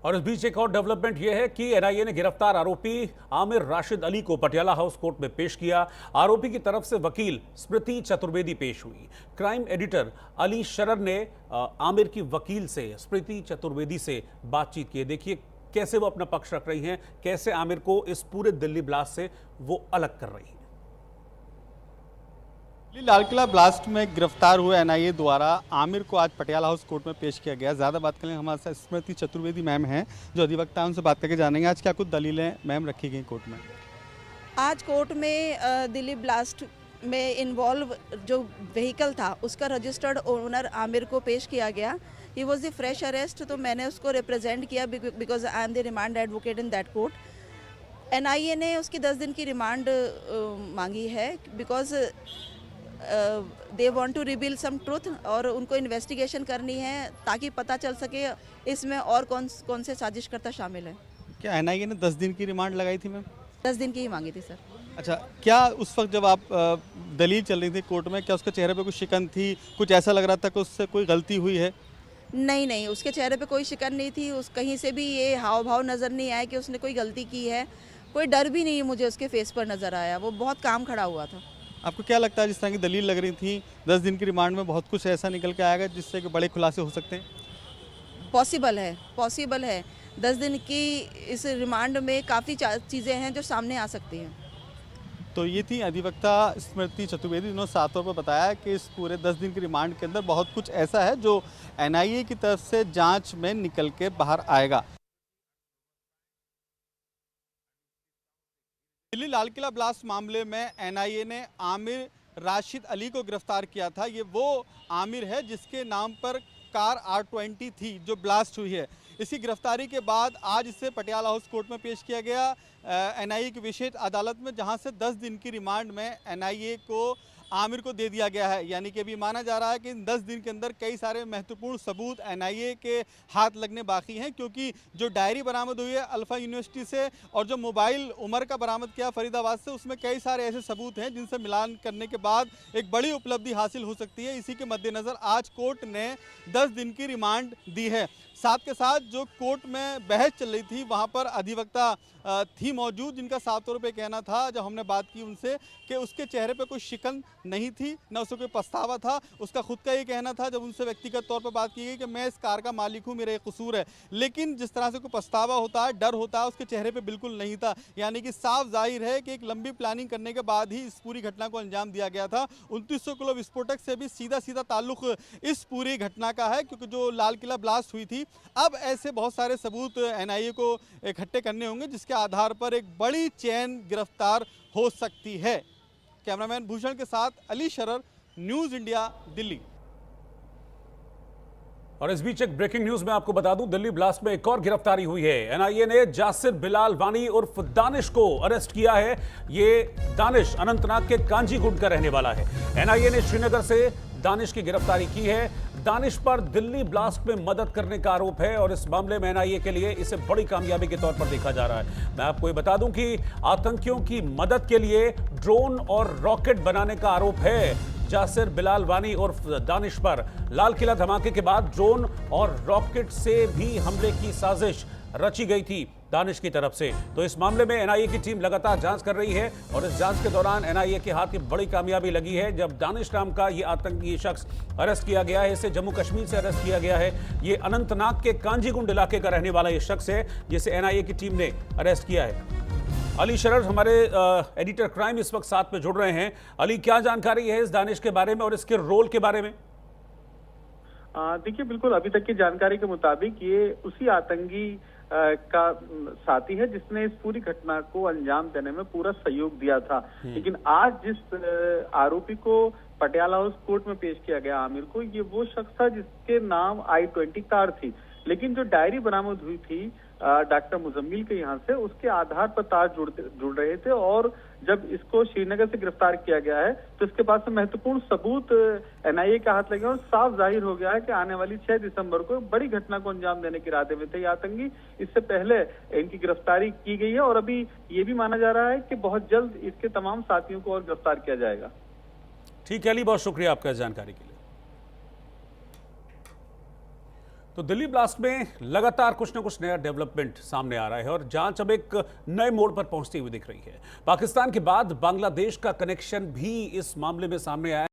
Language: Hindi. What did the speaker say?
और इस बीच एक और डेवलपमेंट यह है कि एनआईए ने गिरफ्तार आरोपी आमिर राशिद अली को पटियाला हाउस कोर्ट में पेश किया। आरोपी की तरफ से वकील स्मृति चतुर्वेदी पेश हुई। क्राइम एडिटर अली शरर ने आमिर की वकील से स्मृति चतुर्वेदी से बातचीत की। देखिए कैसे वो अपना पक्ष रख रही हैं, कैसे आमिर को इस पूरे दिल्ली ब्लास्ट से वो अलग कर रही हैं। लाल किला ब्लास्ट में गिरफ्तार हुए एनआईए द्वारा आमिर को आज पटियाला हाउस कोर्ट में पेश किया गया। ज़्यादा बात करें, हमारे साथ स्मृति चतुर्वेदी मैम हैं जो अधिवक्ता, उनसे बात करके जानेंगे आज क्या कुछ दलीलें मैम रखी गई कोर्ट में। आज कोर्ट में दिल्ली ब्लास्ट में इन्वॉल्व जो व्हीकल था उसका रजिस्टर्ड ओनर आमिर को पेश किया गया। He was the fresh arrest, तो मैंने उसको रिप्रेजेंट किया because I am the remand advocate in that court. NIA ने उसकी 10 दिन की रिमांड मांगी है because they want to reveal some truth, और उनको इन्वेस्टिगेशन करनी है ताकि पता चल सके इसमें और कौन से साजिशकर्ता शामिल है। क्या एनआईए ने 10 दिन की रिमांड लगाई थी मैम? 10 दिन की ही मांगी थी सर। अच्छा, क्या उस वक्त जब आप दलील चल रही थी कोर्ट में, क्या उसके चेहरे पे कुछ शिकन थी? कुछ ऐसा लग रहा था कि उससे कोई गलती हुई है? नहीं, उसके चेहरे पे कोई शिकन नहीं थी। उस कहीं से भी ये हाव भाव नज़र नहीं आया कि उसने कोई गलती की है। कोई डर भी नहीं मुझे उसके फेस पर नज़र आया। वो बहुत काम खड़ा हुआ था। आपको क्या लगता है जिस तरह की दलील लग रही थी 10 दिन की रिमांड में बहुत कुछ ऐसा निकल के आएगा जिससे कि बड़े खुलासे हो सकते हैं? पॉसिबल है। 10 दिन की इस रिमांड में काफ़ी चीज़ें हैं जो सामने आ सकती हैं। तो ये थी अधिवक्ता स्मृति चतुर्वेदी, जिन्होंने साफ तौर पर बताया कि इस पूरे 10 दिन की रिमांड के अंदर बहुत कुछ ऐसा है जो एनआईए की तरफ से जांच में निकल के बाहर आएगा। दिल्ली लाल किला ब्लास्ट मामले में एनआईए ने आमिर राशिद अली को गिरफ्तार किया था। ये वो आमिर है जिसके नाम पर कार R20 थी जो ब्लास्ट हुई है। इसकी गिरफ्तारी के बाद आज इसे पटियाला हाउस कोर्ट में पेश किया गया एनआईए की विशेष अदालत में, जहां से 10 दिन की रिमांड में एनआईए को आमिर को दे दिया गया है। यानी कि अभी माना जा रहा है कि इन 10 दिन के अंदर कई सारे महत्वपूर्ण सबूत एनआईए के हाथ लगने बाकी हैं, क्योंकि जो डायरी बरामद हुई है अल्फा यूनिवर्सिटी से और जो मोबाइल उमर का बरामद किया फरीदाबाद से, उसमें कई सारे ऐसे सबूत हैं जिनसे मिलान करने के बाद एक बड़ी उपलब्धि हासिल हो सकती है। इसी के मद्देनज़र आज कोर्ट ने 10 दिन की रिमांड दी है। साथ के साथ जो कोर्ट में बहस चल रही थी वहाँ पर अधिवक्ता थी मौजूद, जिनका साफ तौर पे कहना था जब हमने बात की उनसे कि उसके चेहरे पे कोई शिकन नहीं थी, न उसे कोई पछतावा था। उसका खुद का ये कहना था जब उनसे व्यक्तिगत तौर पर बात की गई कि मैं इस कार का मालिक हूँ, मेरा ये कसूर है। लेकिन जिस तरह से कोई पछतावा होता है, डर होता है, उसके चेहरे पर बिल्कुल नहीं था। यानी कि साफ जाहिर है कि एक लंबी प्लानिंग करने के बाद ही इस पूरी घटना को अंजाम दिया गया था। 2900 किलो विस्फोटक से भी सीधा ताल्लुक इस पूरी घटना का है, क्योंकि जो लाल किला ब्लास्ट हुई थी, अब ऐसे बहुत सारे सबूत एनआईए को इकट्ठे करने होंगे जिसके आधार पर एक बड़ी चेन गिरफ्तार हो सकती है। कैमरामैन भूषण के साथ अली शरर, न्यूज़ इंडिया, दिल्ली। और इस बीच एक ब्रेकिंग न्यूज में आपको बता दूं, दिल्ली ब्लास्ट में एक और गिरफ्तारी हुई है। एनआईए ने जासिर बिलाल वानी उर्फ दानिश को अरेस्ट किया है। ये दानिश अनंतनाग के कांजीगुंड का रहने वाला है। एनआईए ने श्रीनगर से दानिश की गिरफ्तारी की है। दानिश पर दिल्ली ब्लास्ट में मदद करने का आरोप है और इस मामले में एनआईए के लिए इसे बड़ी कामयाबी के तौर पर देखा जा रहा है। मैं आपको ये बता दूं कि आतंकियों की मदद के लिए ड्रोन और रॉकेट बनाने का आरोप है जासिर बिलाल वानी उर्फ दानिश पर। लाल किला धमाके के बाद ड्रोन और रॉकेट से भी हमले की साजिश रची गई थी दानिश की तरफ से। तो इस मामले में एनआईए की टीम लगातार जांच कर रही है और इस जांच के दौरान एनआईए के हाथ की बड़ी कामयाबी लगी है जब दानिश नाम का ये आतंकी शख्स अरेस्ट किया गया है। इसे जम्मू कश्मीर से अरेस्ट किया गया है। ये अनंतनाग के कांजीगुंड इलाके का रहने वाला ये शख्स है जिसे एनआईए की टीम ने अरेस्ट किया है। अली शरर हमारे एडिटर क्राइम इस वक्त साथ में जुड़ रहे हैं। अली, क्या जानकारी है इस दानिश के बारे में और इसके रोल के बारे में? देखिए, बिल्कुल अभी तक की जानकारी के मुताबिक ये उसी आतंकी का साथी है जिसने इस पूरी घटना को अंजाम देने में पूरा सहयोग दिया था। लेकिन आज जिस आरोपी को पटियाला हाउस कोर्ट में पेश किया गया आमिर को, ये वो शख्स था जिसके नाम I-20 कार थी। लेकिन जो डायरी बरामद हुई थी डॉक्टर मुजम्मिल के यहाँ से, उसके आधार पर तार जुड़ रहे थे और जब इसको श्रीनगर से गिरफ्तार किया गया है तो इसके पास से महत्वपूर्ण सबूत एनआईए के हाथ लगे और साफ जाहिर हो गया है कि आने वाली 6 दिसंबर को बड़ी घटना को अंजाम देने के इरादे में थे ये आतंकी। इससे पहले इनकी गिरफ्तारी की गई है और अभी ये भी माना जा रहा है कि बहुत जल्द इसके तमाम साथियों को और गिरफ्तार किया जाएगा। ठीक है अली, बहुत शुक्रिया आपका इस जानकारी के लिए। तो दिल्ली ब्लास्ट में लगातार कुछ न कुछ नया डेवलपमेंट सामने आ रहा है और जांच अब एक नए मोड़ पर पहुंचती हुई दिख रही है। पाकिस्तान के बाद बांग्लादेश का कनेक्शन भी इस मामले में सामने आया।